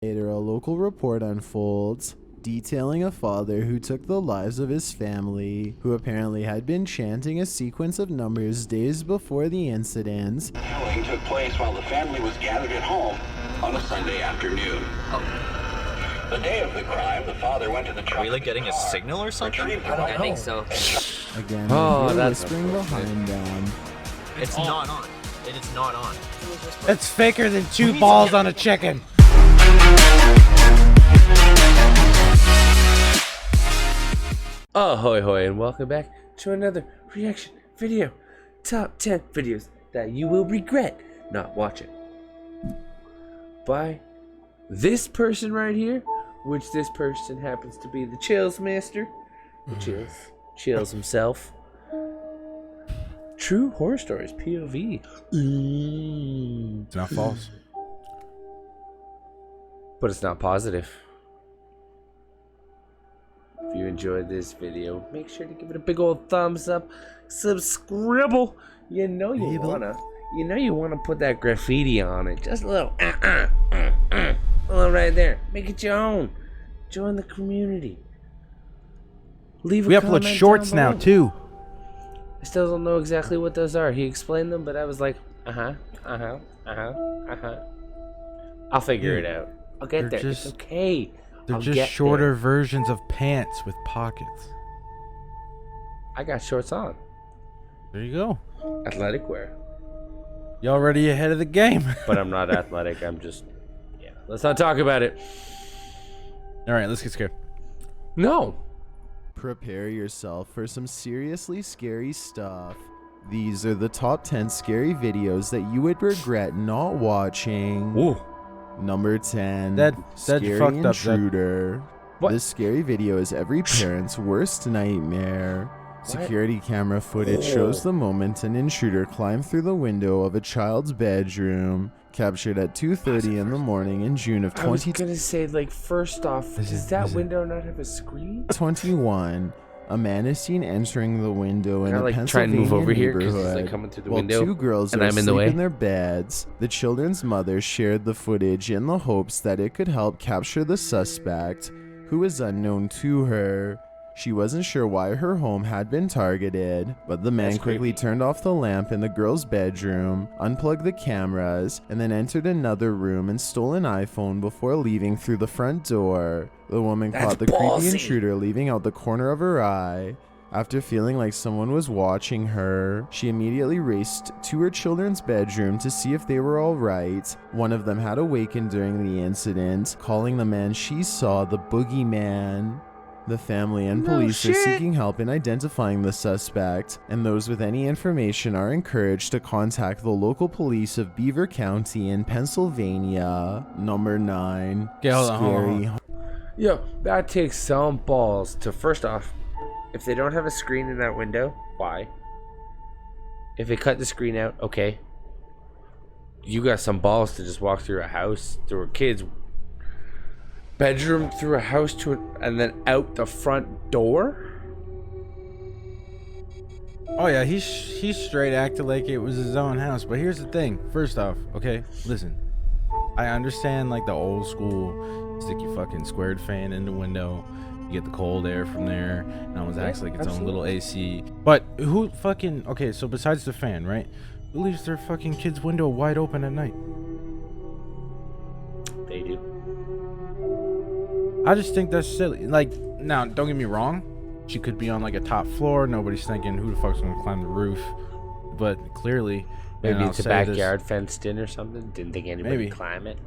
Later, a local report unfolds, detailing a father who took the lives of his family, who apparently had been chanting a sequence of numbers days before the incident. The killing took place while the family was gathered at home on a Sunday afternoon. The day of the crime, the father went to the truck. Are we like getting a signal or something? I think so. Again, that's whispering behind them. It's not on. It is not on. It's faker than two balls on a chicken. Ahoy hoy and welcome back to another reaction video. Top 10 videos that you will regret not watching. By this person right here, which this person happens to be the Chills Master. The Chills himself. True Horror Stories, POV. It's not false. But it's not positive. If you enjoyed this video, make sure to give it a big old thumbs up. Subscribe. You know you wanna put that graffiti on it. Just a little a little right there. Make it your own. Join the community. Leave a We comment upload shorts down now below. too. I still don't know exactly what those are. He explained them, but I was like, I'll figure it out. I'll get there. It's okay. They're I'll just get shorter there. versions of pants with pockets. I got shorts on. There you go. Athletic wear. You're already ahead of the game. But I'm not athletic. I'm just, yeah. Let's not talk about it. All right, let's get scared. No. Prepare yourself for some seriously scary stuff. These are the top 10 scary videos that you would regret not watching. Ooh. Number 10, That Scary fucked up, Zed. Intruder. What? This scary video is every parent's worst nightmare. Security camera footage shows the moment an intruder climbed through the window of a child's bedroom, captured at 2:30 in the morning in June of I was gonna say, like, first off, does that window not have a screen? 2021. A man is seen entering the window in Can I, a like, try and Pennsylvania move over here 'cause he's, neighborhood like, coming through the while window, two girls and are I'm in the asleep way? in their beds. The children's mother shared the footage in the hopes that it could help capture the suspect, who is unknown to her. She wasn't sure why her home had been targeted, but the man quickly turned off the lamp in the girl's bedroom, unplugged the cameras, and then entered another room and stole an iPhone before leaving through the front door. The woman caught the creepy intruder leaving out the corner of her eye. After feeling like someone was watching her, she immediately raced to her children's bedroom to see if they were all right. One of them had awakened during the incident, calling the man she saw the boogeyman. The family and police are seeking help in identifying the suspect, and those with any information are encouraged to contact the local police of Beaver County in Pennsylvania. Number 9. Okay, hold on, hold on, Scary. Yo, that takes some balls to, first off, if they don't have a screen in that window, why? If they cut the screen out, okay. You got some balls to just walk through a house, through a kid's bedroom, through a house and then out the front door? Oh yeah, he straight acted like it was his own house. But here's the thing. First off, okay, listen. I understand like the old school stick your fucking squared fan in the window. You get the cold air from there, and it almost acts like its own little AC. But who fucking, okay, so besides the fan, right? Who leaves their fucking kid's window wide open at night? They do. I just think that's silly. Like, now, don't get me wrong. She could be on like a top floor. Nobody's thinking who the fuck's gonna climb the roof. But clearly, Maybe and it's a I'll say this, backyard fenced in or something. Didn't think anybody Maybe. would climb it.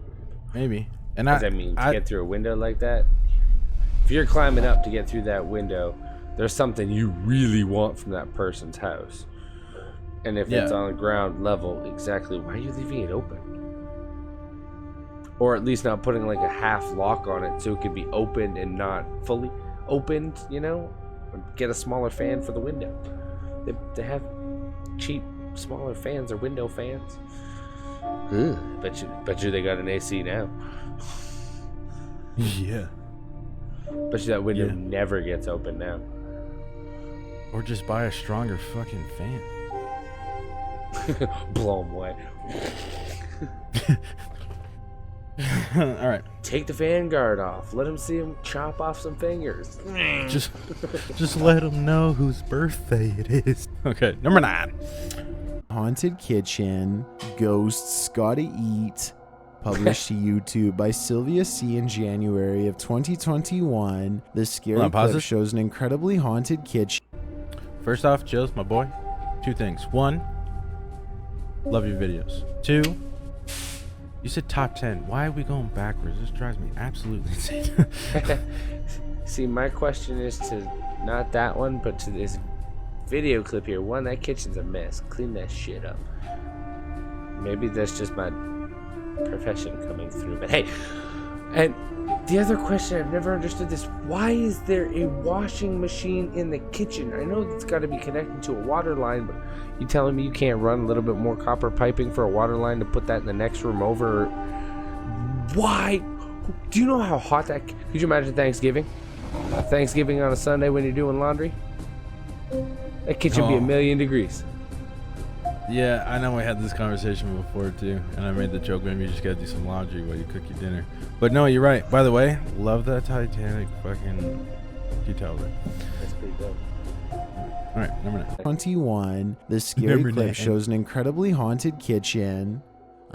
Maybe. And What does that mean? To get through a window like that? If you're climbing up to get through that window, there's something you really want from that person's house. And if it's on the ground level, exactly why are you leaving it open? Or at least not putting like a half lock on it so it could be opened and not fully opened, you know? Or get a smaller fan for the window. They have cheap, smaller fans or window fans. Ugh, bet you they got an AC now. Yeah. Bet you that window never gets open now. Or just buy a stronger fucking fan. Blow them away. All right. Take the Vanguard off. Let him see him chop off some fingers. Just let him know whose birthday it is. Okay, number 9. Haunted Kitchen, Ghosts Gotta Eat, published to YouTube by Sylvia C. in January of 2021. The scary Hold on, pause clip this. shows an incredibly haunted kitchen. First off, Jills, my boy, 2 things. 1, love your videos. 2, you said top 10. Why are we going backwards? This drives me absolutely insane. See, my question is to not that one, but to this video clip here. 1, that kitchen's a mess. Clean that shit up. Maybe that's just my profession coming through. But hey, and the other question, I've never understood this. Why is there a washing machine in the kitchen? I know it's got to be connected to a water line, but you telling me you can't run a little bit more copper piping for a water line to put that in the next room over? Why? Do you know how hot that... Could you imagine Thanksgiving? Thanksgiving on a Sunday when you're doing laundry? That kitchen be a million degrees. Yeah, I know we had this conversation before too, and I made the joke maybe you just gotta do some laundry while you cook your dinner. But no, you're right. By the way, love that Titanic fucking detail there. That's pretty dope. All right, number 9. 21. The scary Number clip 9. shows an incredibly haunted kitchen.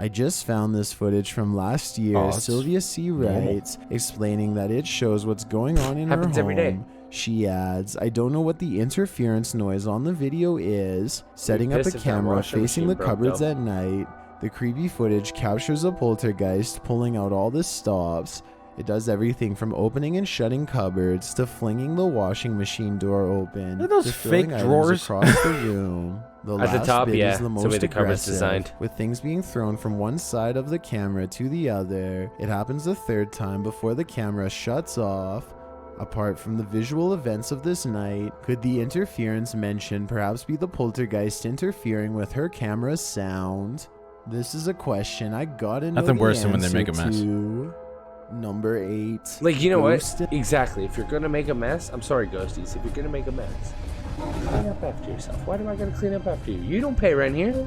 I just found this footage from last year. Thoughts? Sylvia C. writes, explaining that it shows what's going on in Happens her every home. day. She adds, I don't know what the interference noise on the video is. Setting up a pissed if that camera washing facing the machine broke, cupboards though. at night. The creepy footage captures a poltergeist pulling out all the stops. It does everything from opening and shutting cupboards to flinging the washing machine door open. Look at those to throwing fake items drawers. across the room. The At the last top, bit yeah, is the it's the most way the cupboard's aggressive, designed. with things being thrown from one side of the camera to the other. It happens a 3rd time before the camera shuts off. Apart from the visual events of this night, could the interference mentioned perhaps be the poltergeist interfering with her camera's sound? This is a question I gotta know Nothing the worse than when they make a answer mess. to. Number 8. Like, you know Ghost- what? Exactly. If you're gonna make a mess, I'm sorry, Ghosties. If you're gonna make a mess, clean up after yourself. Why do I gotta clean up after you? You don't pay rent here.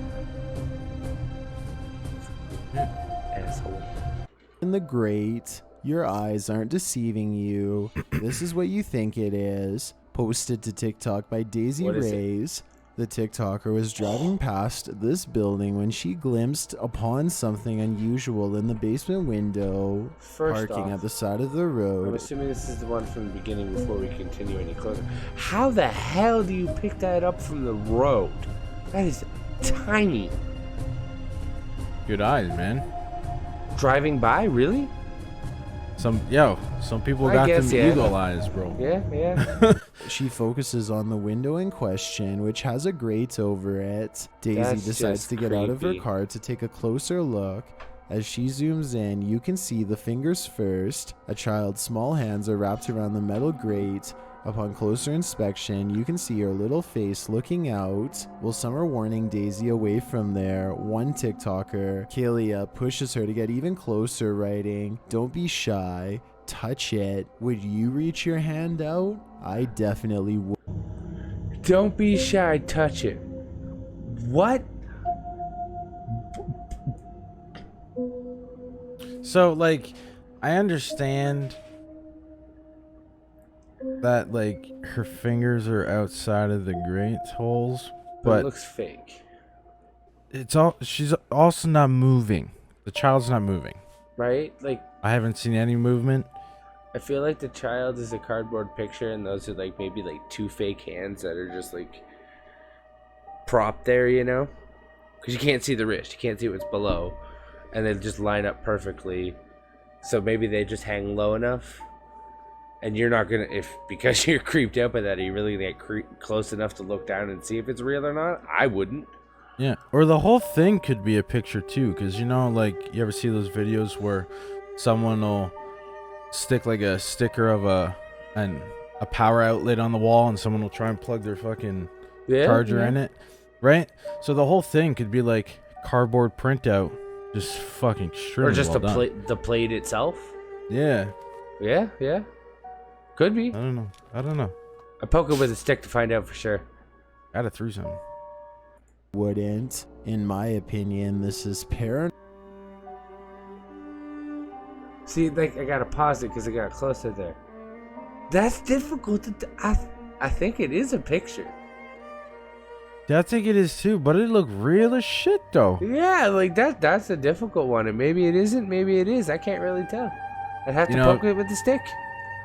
Asshole. In the Great, your eyes aren't deceiving you. This is what you think it is. Posted to TikTok by Daisy What is it? Rays. The TikToker was driving past this building when she glimpsed upon something unusual in the basement window, First parking off, at the side of the I'm road. assuming this is the one from the beginning before we continue any closer. How the hell do you pick that up from the road? That is tiny. Good eyes, man. Driving by, really? Some people I got guess, them yeah. eagle eyes, bro. Yeah. She focuses on the window in question, which has a grate over it. Daisy That's decides just to get out of her creepy. car to take a closer look. As she zooms in, you can see the fingers first. A child's small hands are wrapped around the metal grate. Upon closer inspection, you can see her little face looking out. While some are warning Daisy away from there, one TikToker, Kalia, pushes her to get even closer, writing, "Don't be shy. Touch it. Would you reach your hand out? I definitely would." Don't be shy, touch it. What? So, like, I understand that, like, her fingers are outside of the grate holes, It but looks fake, she's also not moving. The child's not moving. right? Like, I haven't seen any movement. I feel like the child is a cardboard picture, and those are like maybe like 2 fake hands that are just like propped there, you know? Because you can't see the wrist, you can't see what's below, and they just line up perfectly. So maybe they just hang low enough, and you're not gonna, if because you're creeped out by that, are you really gonna get close enough to look down and see if it's real or not? I wouldn't. Yeah, or the whole thing could be a picture too, because you know, like, you ever see those videos where someone will stick like a sticker of a power outlet on the wall, and someone will try and plug their fucking charger in it, right? So the whole thing could be like cardboard printout, just fucking extremely or just well done. the plate itself. Yeah, Yeah, could be. I don't know. I poke it with a stick to find out for sure. Add a threesome. Wouldn't. In my opinion, this is paranormal. See, like, I gotta pause it because I got closer there. That's difficult to... I think it is a picture. Yeah, I think it is too, but it looked real as shit though. Yeah, like, that's a difficult one. And maybe it isn't, maybe it is. I can't really tell. I'd have to poke it with the stick.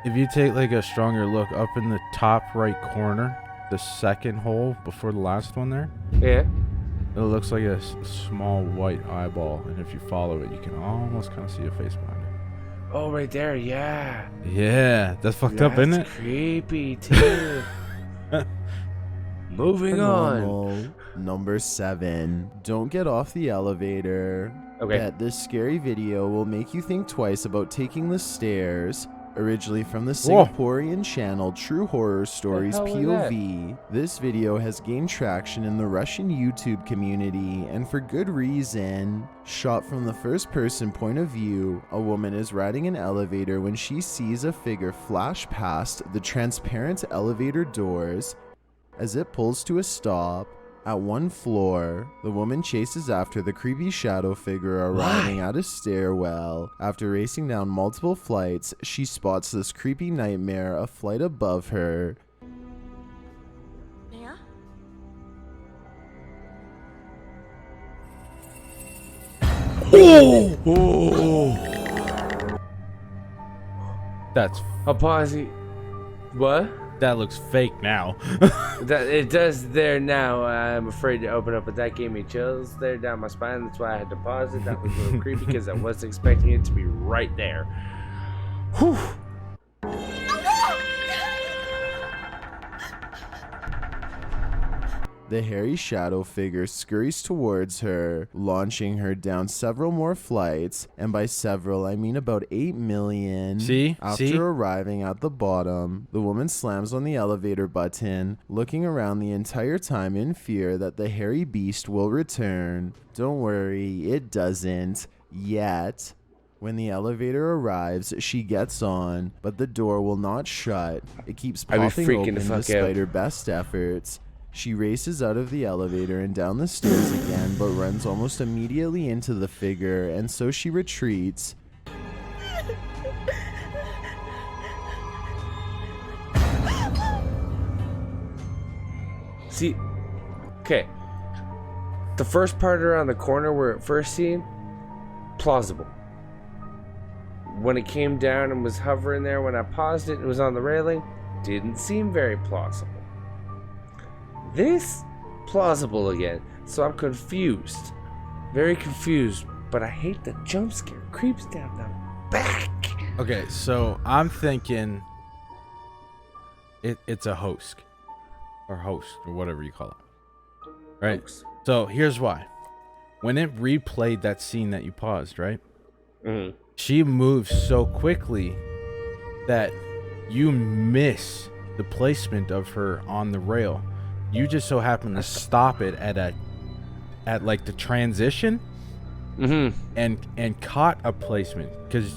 If you take like a stronger look up in the top right corner, the second hole before the last one there, Yeah. it looks like a small white eyeball, and if you follow it, you can almost kind of see a face behind it. Oh, right there, yeah. Yeah, that's fucked up, isn't it? That's creepy, too. Moving on. Normal. Number 7. Don't get off the elevator. Okay. Bet this scary video will make you think twice about taking the stairs. Originally from the Singaporean channel True Horror Stories hell was that? POV, this video has gained traction in the Russian YouTube community, and for good reason. Shot from the first person point of view, a woman is riding an elevator when she sees a figure flash past the transparent elevator doors. As it pulls to a stop at one floor, the woman chases after the creepy shadow figure arriving at a stairwell. After racing down multiple flights, she spots this creepy nightmare a flight above her. Yeah? That's I'll pause it. What? that looks fake now. That it does there now. I'm afraid to open up, but that gave me chills there down my spine. That's why I had to pause it. That was a little creepy because I was expecting it to be right there. Whew. The hairy shadow figure scurries towards her, launching her down several more flights, and by several I mean about 8 million. See? After arriving at the bottom, the woman slams on the elevator button, looking around the entire time in fear that the hairy beast will return. Don't worry, it doesn't. Yet. When the elevator arrives, she gets on, but the door will not shut. It keeps I'd be popping freaking open the fuck despite out. her best efforts. She races out of the elevator and down the stairs again, but runs almost immediately into the figure, and so she retreats. See, okay. The first part around the corner where it first seen, plausible. When it came down and was hovering there, when I paused it, it was on the railing, didn't seem very plausible. This, plausible again, so I'm confused. Very confused, but I hate the jump scare. Creeps down the back. Okay, so I'm thinking it's a host or whatever you call it, right? Hoax. So here's why. When it replayed that scene that you paused, right? Mm-hmm. She moves so quickly that you miss the placement of her on the rail. You just so happen to stop it at like the transition, and caught a placement, because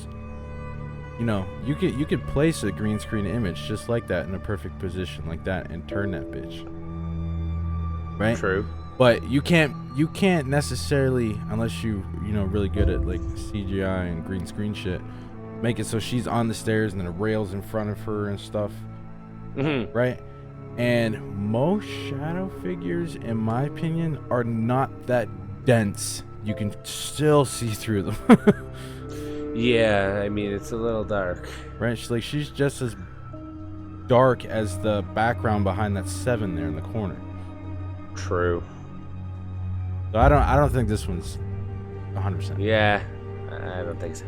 you know you could place a green screen image just like that in a perfect position like that and turn that bitch, right? True. But you can't necessarily, unless you know really good at like CGI and green screen shit, make it so she's on the stairs and then a rail's in front of her and stuff, right? And most shadow figures, in my opinion, are not that dense. You can still see through them. Yeah, I mean, it's a little dark. Right? She's just as dark as the background behind that 7 there in the corner. True. So I don't think this one's 100%. Yeah, I don't think so.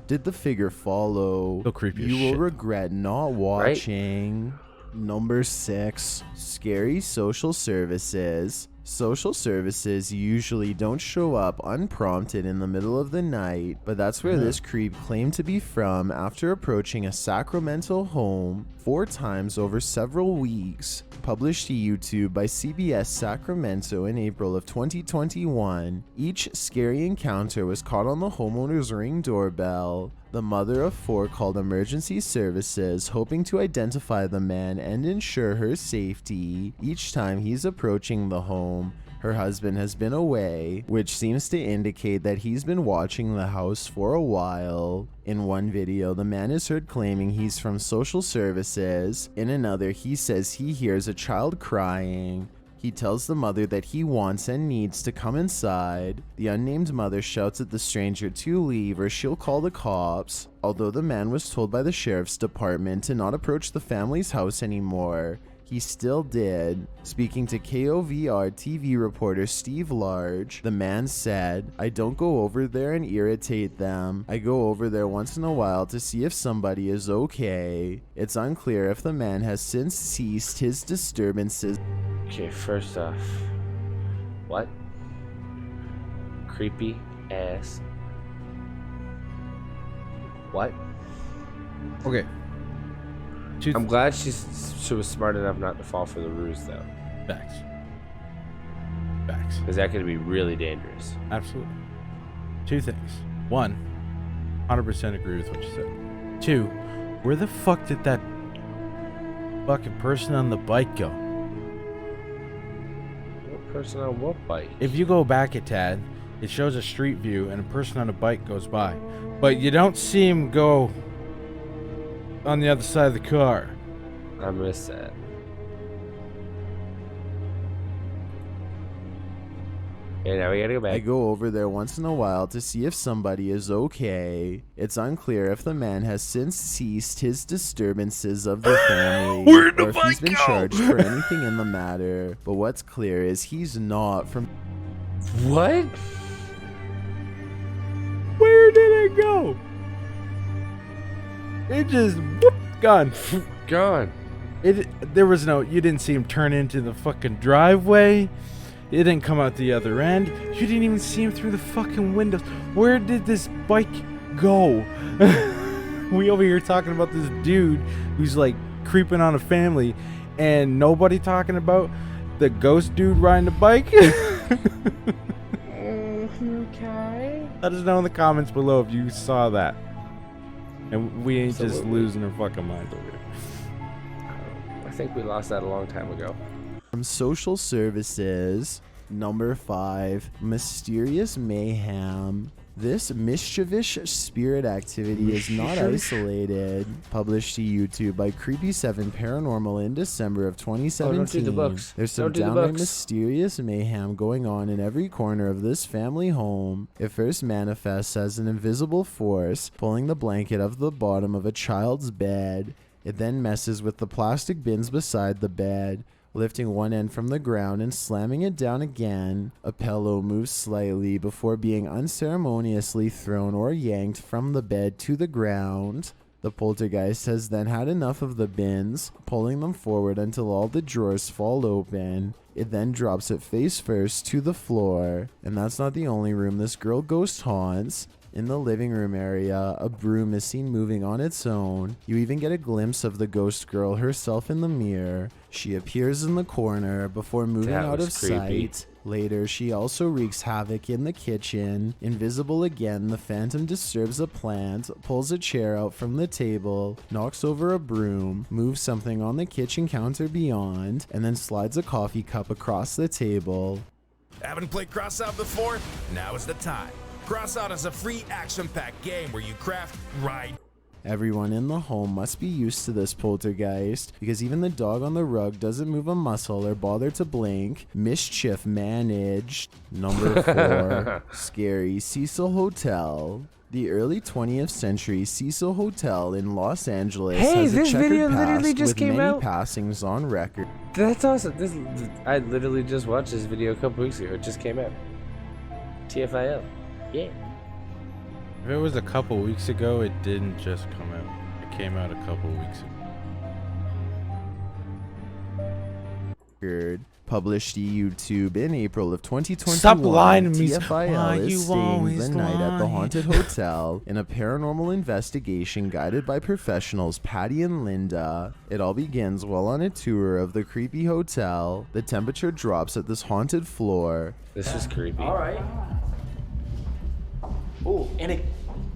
Did the figure follow? Still creepy as You will shit. regret not watching. Number 6, scary social services. Social services usually don't show up unprompted in the middle of the night, but that's where this creep claimed to be from after approaching a Sacramento home 4 times over several weeks. Published to YouTube by CBS Sacramento in April of 2021, each scary encounter was caught on the homeowner's Ring doorbell. The mother of 4 called emergency services, hoping to identify the man and ensure her safety. Each time he's approaching the home, Her husband has been away, which seems to indicate that he's been watching the house for a while. In one video, the man is heard claiming he's from social services. In another, he says he hears a child crying. He tells the mother that he wants and needs to come inside. The unnamed mother shouts at the stranger to leave or she'll call the cops. Although the man was told by the sheriff's department to not approach the family's house anymore, he still did. Speaking to KOVR TV reporter Steve Large, the man said, "I don't go over there and irritate them. I go over there once in a while to see if somebody is okay." It's unclear if the man has since ceased his disturbances. Okay, first off, what? Creepy ass. What? Okay. I'm glad she was smart enough not to fall for the ruse, though. Facts. Facts. Because that could be really dangerous. Absolutely. Two things. One, 100% agree with what you said. Two, where the fuck did that fucking person on the bike go? What person on what bike? If you go back a tad, it shows a street view and a person on a bike goes by. But you don't see him go on the other side of the car. I missed that. Yeah, now we gotta go back. I go over there once in a while to see if somebody is okay. It's unclear if the man has since ceased his disturbances of the family or if he's been charged for anything in the matter. But what's clear is he's not from... What? Where did it go? It just whoop, gone. Gone. There was no, you didn't see him turn into the fucking driveway. It didn't come out the other end. You didn't even see him through the fucking windows. Where did this bike go? We over here talking about this dude who's like creeping on a family and nobody talking about the ghost dude riding the bike. Okay. Let us know in the comments below if you saw that. And we ain't just losing our fucking minds over here. I think we lost that a long time ago. From social services. Number 5, mysterious mayhem. This mischievous spirit activity is not isolated. Published to YouTube by Creepy7 Paranormal in December of 2017. Don't do the books. There's some Don't do the downright books. mysterious mayhem going on in every corner of this family home. It first manifests as an invisible force pulling the blanket of the bottom of a child's bed. It then messes with the plastic bins beside the bed, lifting one end from the ground and slamming it down again. A pillow moves slightly before being unceremoniously thrown or yanked from the bed to the ground. The poltergeist has then had enough of the bins, pulling them forward until all the drawers fall open. It then drops it face first to the floor. And that's not the only room this girl ghost haunts. In the living room area, a broom is seen moving on its own. You even get a glimpse of the ghost girl herself in the mirror. She appears in the corner before moving out of sight. Later, she also wreaks havoc in the kitchen. Invisible again, the phantom disturbs a plant, pulls a chair out from the table, knocks over a broom, moves something on the kitchen counter beyond, and then slides a coffee cup across the table. Haven't played Crossout before? Now is the time. Crossout is a free action-packed game where you craft, ride. Everyone in the home must be used to this poltergeist, because even the dog on the rug doesn't move a muscle or bother to blink. Mischief managed. Number 4, Scary Cecil Hotel. The early 20th century Cecil Hotel in Los Angeles has a this checkered video past literally just with came many out. passings on record. That's awesome. I literally just watched this video a couple weeks ago. It just came out. TFIL. Yeah. If it was a couple weeks ago, it didn't just come out. It came out a couple weeks Record. Published to YouTube in April of 2021. Stop lying to me. Why TFIL you is staying always the night at the lying? haunted hotel in a paranormal investigation guided by professionals Patty and Linda. It all begins while on a tour of the creepy hotel. The temperature drops at this haunted floor. This is creepy. All right. Oh, and it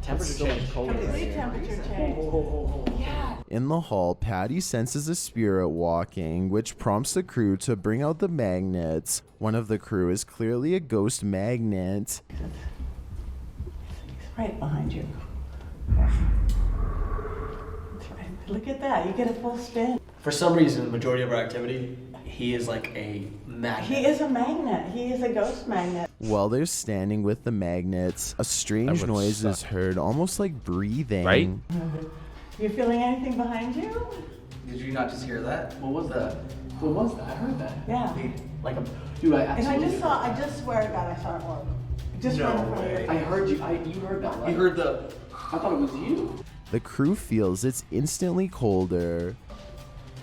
temperature change. Complete temperature change. Yeah. In the hall, Patty senses a spirit walking, which prompts the crew to bring out the magnets. One of the crew is clearly a ghost magnet. It's right behind you. It's right. Look at that. You get a full spin. For some reason, the majority of our activity, he is like a magnet. He is a magnet. He is a ghost magnet. While they're standing with the magnets, a strange noise is heard, almost like breathing. Right? You feeling anything behind you? Did you not just hear that? What was that? What was that? I heard that. Yeah. Like a dude. I And absolutely. I just swear to God, I saw it walk. Just right in front of your I face. heard you. You heard that, right? You heard the. I thought it was you. The crew feels it's instantly colder.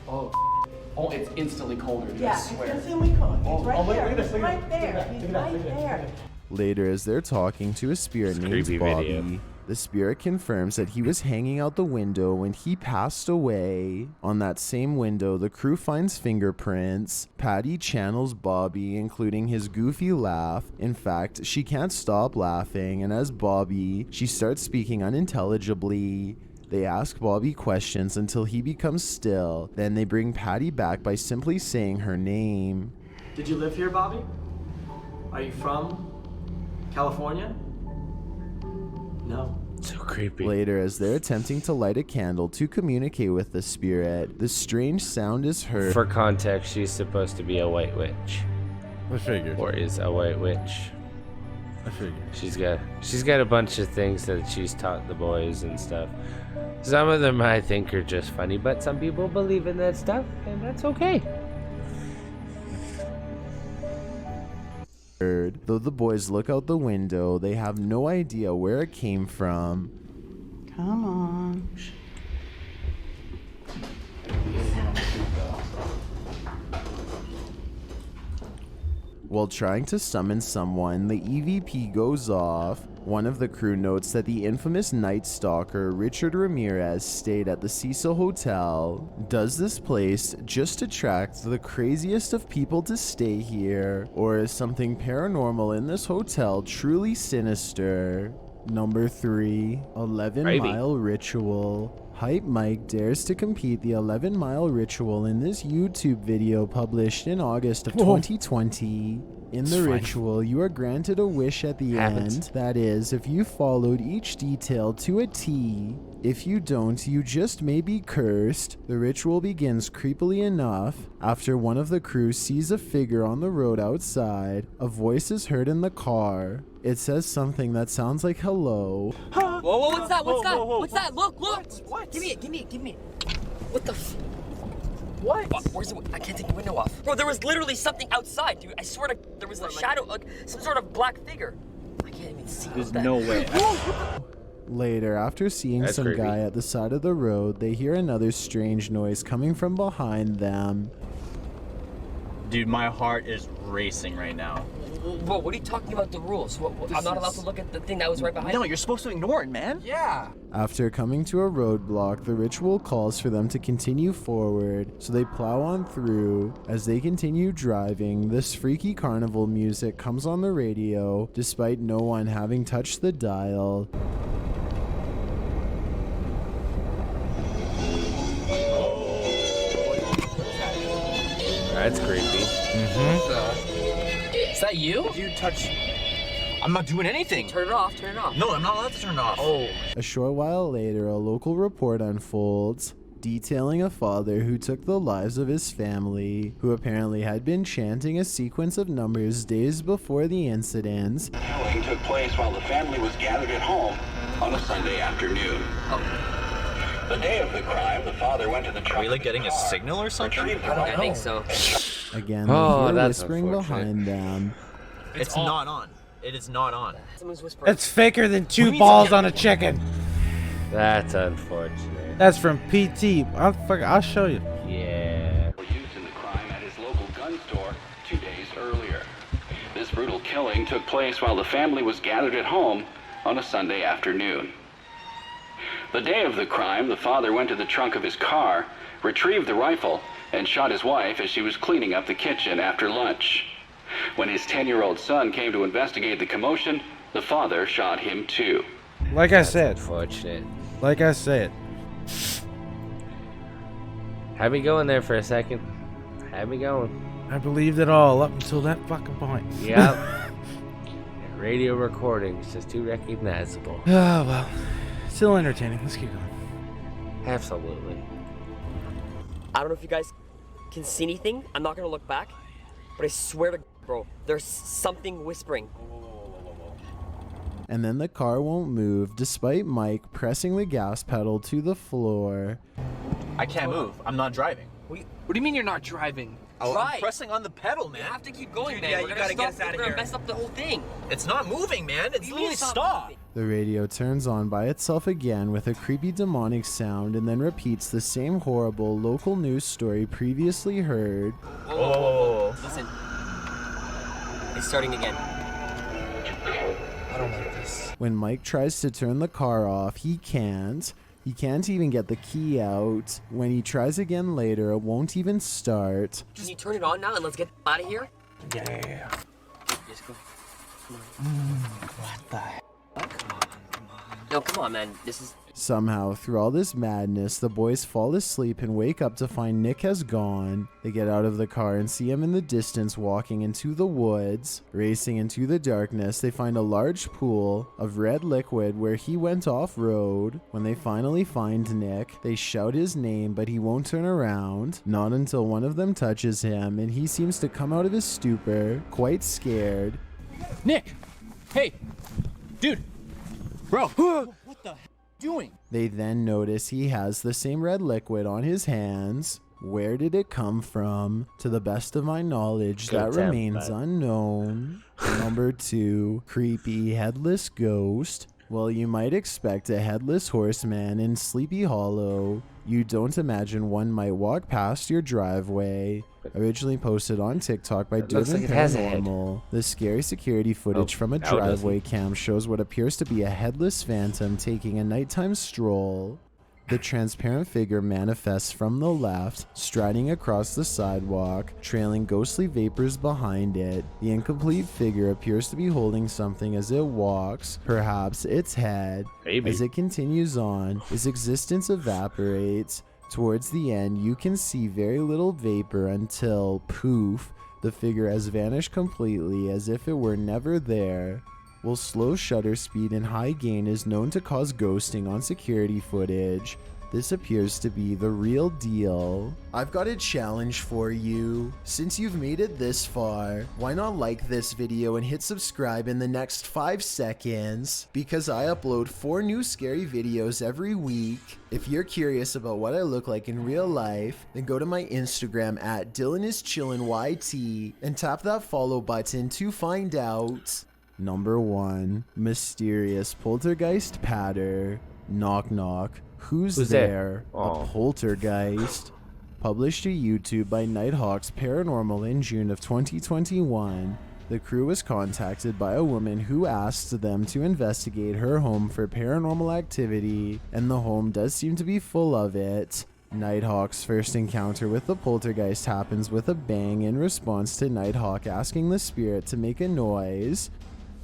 Oh. Oh, it's instantly colder. Dude, Yeah, I it's swear. instantly cold. He's right look there. at this, He's look at right this, there. look at He's that, right look at that. there. Later, as they're talking to a spirit named creepy Bobby, video. the spirit confirms that he was hanging out the window when he passed away. On that same window, the crew finds fingerprints. Patty channels Bobby, including his goofy laugh. In fact, she can't stop laughing, and as Bobby, she starts speaking unintelligibly. They ask Bobby questions until he becomes still. Then they bring Patty back by simply saying her name. Did you live here, Bobby? Are you from California? No. So creepy. Later, as they're attempting to light a candle to communicate with the spirit, the strange sound is heard. For context, she's supposed to be a white witch. I figured. Or is a white witch. I figured. She's got a bunch of things that she's taught the boys and stuff. Some of them I think are just funny, but some people believe in that stuff, and that's okay. Though the boys look out the window, they have no idea where it came from. Come on. While trying to summon someone, the EVP goes off. One of the crew notes that the infamous Night Stalker Richard Ramirez stayed at the Cecil Hotel. Does this place just attract the craziest of people to stay here? Or is something paranormal in this hotel truly sinister? Number 3, 11-mile ritual. Hype Mike dares to compete the 11-mile ritual in this YouTube video published in August of 2020. In the ritual, you are granted a wish at the end. That is, if you followed each detail to a T. If you don't, you just may be cursed. The ritual begins creepily enough. After one of the crew sees a figure on the road outside, a voice is heard in the car. It says something that sounds like hello. Whoa, what's that? What's that? What's that? Look! What? Give me it. What the What? Where's the I can't take the window off. Bro, there was literally something outside, dude. I swear to there was a shadow, like some sort of black figure. I can't even see. There's no way. Later, after seeing That's some creepy. guy at the side of the road, they hear another strange noise coming from behind them. Dude, my heart is racing right now. Bro, what are you talking about the rules? I'm not allowed to look at the thing that was right behind No, me? you're supposed to ignore it, man. Yeah. After coming to a roadblock, the ritual calls for them to continue forward, so they plow on through. As they continue driving, this freaky carnival music comes on the radio, despite no one having touched the dial. That's creepy. Is that you? If you touch... I'm not doing anything. Turn it off. No, I'm not allowed to turn it off. Oh. A short while later, a local report unfolds, detailing a father who took the lives of his family, who apparently had been chanting a sequence of numbers days before the incident. The killing took place while the family was gathered at home on a Sunday afternoon. The day of the crime, the father went to the truck. Are we like getting a signal or something? Retrieved the I think rifle. so. Again, they Oh, hear that's whispering unfortunate. behind them. It's not on. It is not on. Someone's whispering. That's faker than 2 balls on a chicken. That's unfortunate. That's from PT. I'll show you. Yeah. Used in the crime at his local gun store 2 days earlier. This brutal killing took place while the family was gathered at home on a Sunday afternoon. The day of the crime, the father went to the trunk of his car, retrieved the rifle, and shot his wife as she was cleaning up the kitchen after lunch. When his 10-year-old son came to investigate the commotion, the father shot him too. Like I said. Unfortunate. Like I said. Had me going there for a second. Had me going. I believed it all up until that fucking point. Yep. Radio recordings, just too recognizable. Oh, well. Still entertaining. Let's keep going. Absolutely. I don't know if you guys can see anything. I'm not gonna look back, but I swear to bro, there's something whispering. And then the car won't move despite Mike pressing the gas pedal to the floor. I can't move. I'm not driving. What do you mean you're not driving? Oh, Try. I'm pressing on the pedal, man. You have to keep going, Dude, man. yeah, We're you gonna gotta get stop. us outta We're gonna here. mess up the whole thing. It's not moving, man. It's What do you mean literally it's not stopped. moving? The radio turns on by itself again with a creepy demonic sound and then repeats the same horrible local news story previously heard. Whoa. Listen. It's starting again. I don't like this. When Mike tries to turn the car off, he can't. He can't even get the key out. When he tries again later, it won't even start. Can you turn it on now and let's get out of here? Yeah. Just go. Come on. No, come on, man. This is. Somehow, through all this madness, the boys fall asleep and wake up to find Nick has gone. They get out of the car and see him in the distance walking into the woods. Racing into the darkness, they find a large pool of red liquid where he went off-road. When they finally find Nick, they shout his name, but he won't turn around. Not until one of them touches him, and he seems to come out of his stupor, quite scared. Nick! Hey! Dude! Bro! What the doing? They then notice he has the same red liquid on his hands. Where did it come from? To the best of my knowledge, Good that attempt, remains bud. unknown. Number 2, creepy headless ghost. Well, you might expect a headless horseman in Sleepy Hollow. You don't imagine one might walk past your driveway. Originally posted on TikTok by It looks Durban like it has a head. Paranormal. The scary security footage from a now it doesn't. driveway cam shows what appears to be a headless phantom taking a nighttime stroll. The transparent figure manifests from the left, striding across the sidewalk, trailing ghostly vapors behind it. The incomplete figure appears to be holding something as it walks, perhaps its head. Maybe. As it continues on, its existence evaporates. Towards the end, you can see very little vapor until, poof, the figure has vanished completely as if it were never there. While slow shutter speed and high gain is known to cause ghosting on security footage, this appears to be the real deal. I've got a challenge for you. Since you've made it this far, why not like this video and hit subscribe in the next 5 seconds? Because I upload 4 new scary videos every week. If you're curious about what I look like in real life, then go to my Instagram at DylanIsChillinYT and tap that follow button to find out. Number 1, mysterious poltergeist patter. Knock knock. Who's there? Oh. A poltergeist. Published to YouTube by Nighthawks Paranormal in June of 2021. The crew was contacted by a woman who asked them to investigate her home for paranormal activity, and the home does seem to be full of it. Nighthawk's first encounter with the poltergeist happens with a bang in response to Nighthawk asking the spirit to make a noise.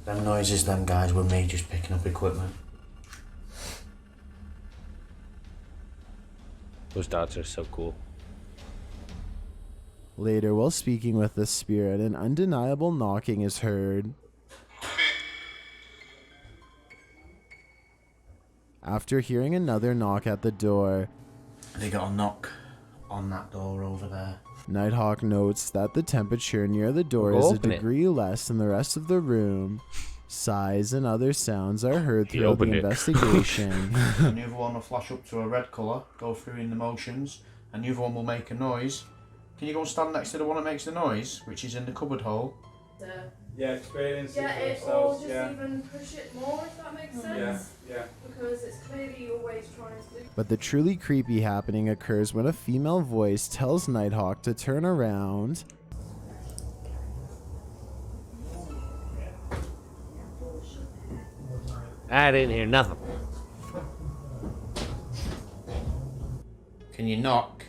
Them noises, them guys, were me just picking up equipment. Those dots are so cool. Later, while speaking with the spirit, an undeniable knocking is heard. After hearing another knock at the door, They got a knock on that door over there. Nighthawk notes that the temperature near the door Go is a open it. degree less than the rest of the room. Sighs and other sounds are heard He throughout the opened it. investigation. And the other one will flash up to a red colour, go through in the motions, and the other one will make a noise. Can you go and stand next to the one that makes the noise, which is in the cupboard hole? Yeah, experience Yeah, it it for or themselves, just yeah. even push it more, if that makes sense. Yeah. Because it's clearly always trying to do. But the truly creepy happening occurs when a female voice tells Nighthawk to turn around. I didn't hear nothing. Can you knock?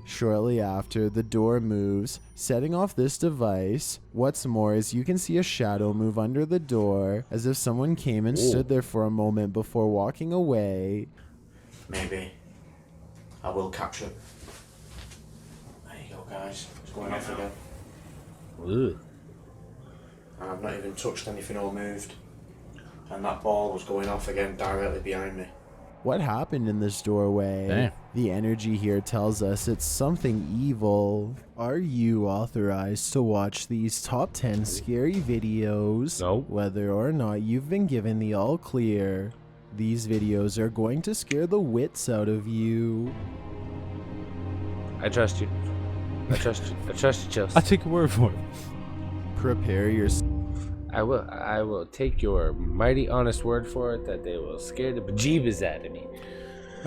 Shortly after, the door moves, setting off this device. What's more is you can see a shadow move under the door, as if someone came and stood there for a moment before walking away. maybe I will capture it. There you go, guys. It's going off again. Ugh. And I've not even touched anything or moved. And that ball was going off again directly behind me. What happened in this doorway? Damn. The energy here tells us it's something evil. Are you authorized to watch these top 10 scary videos? No. Whether or not you've been given the all clear. These videos are going to scare the wits out of you. I trust you. I trust you. I trust you, Chelsea. I take your word for it. Prepare yourself. I will take your mighty honest word for it that they will scare the bejeebus out of me.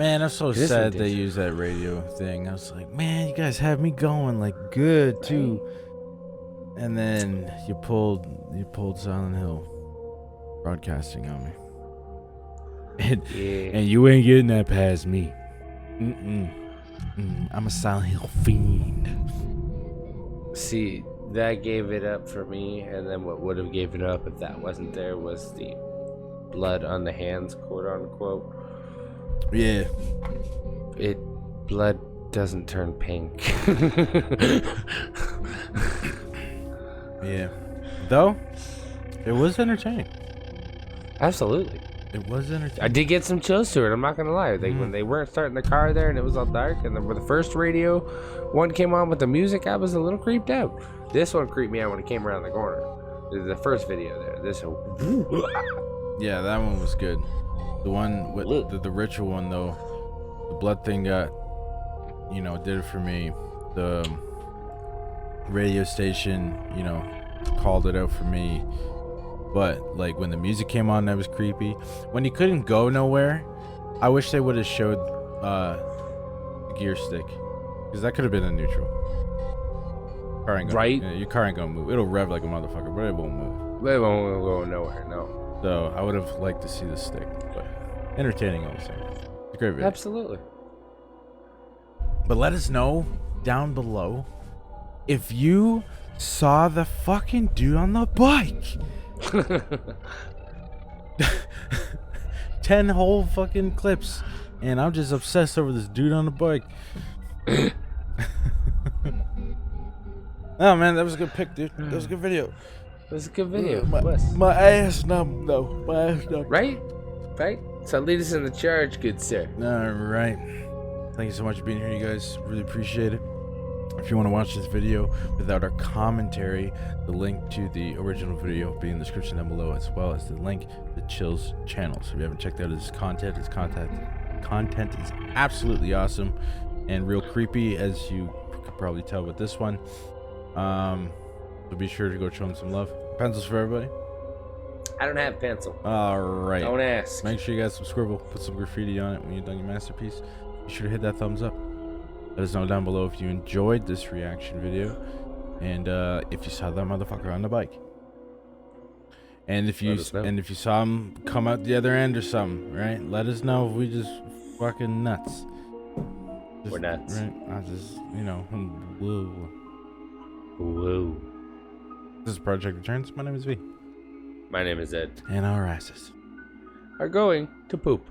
Man, I'm so This sad one they did. used that radio thing. I was like, man, you guys have me going like good too. And then you pulled Silent Hill broadcasting on me. And you ain't getting that past me. I'm a Silent Hill fiend. See, that gave it up for me, and then what would have gave it up if that wasn't there was the blood on the hands, quote unquote. Yeah. Blood doesn't turn pink. Yeah. Though, it was entertaining. Absolutely. It was entertaining. I did get some chills to it, I'm not gonna lie. When they weren't starting the car there and it was all dark, and then when the first radio one came on with the music, I was a little creeped out. This one creeped me out when it came around the corner. The first video there. This Yeah, that one was good. The one with the ritual one though, the blood thing got, did it for me. The radio station, called it out for me. But like when the music came on, that was creepy. When you couldn't go nowhere, I wish they would have showed the gear stick, because that could have been a neutral. Car ain't gonna, right? Your car ain't gonna move. It'll rev like a motherfucker, but it won't move. They won't go nowhere, no. So I would have liked to see the stick, but entertaining all the same. It's a great video. Absolutely. But let us know down below if you saw the fucking dude on the bike. 10 whole fucking clips, and I'm just obsessed over this dude on the bike. Oh man, that was a good pick, dude. That was a good video. It was a good video. My ass numb though. My ass numb. Right? So lead us in the charge, good sir. All right. Thank you so much for being here, you guys. Really appreciate it. If you want to watch this video without our commentary, the link to the original video will be in the description down below, as well as the link to the Chills channel. So if you haven't checked out his content is absolutely awesome and real creepy, as you could probably tell with this one. So be sure to go show him some love. Pencils for everybody? I don't have a pencil. All right. Don't ask. Make sure you got some scribble. Put some graffiti on it when you're done your masterpiece. Be sure to hit that thumbs up. Let us know down below if you enjoyed this reaction video, and if you saw that motherfucker on the bike, and if you saw him come out the other end or something, right? Let us know if we just fucking nuts. We're nuts. Right? I just, whoa. Whoa. This is Project Returns. My name is V. My name is Ed. And our asses are going to poop.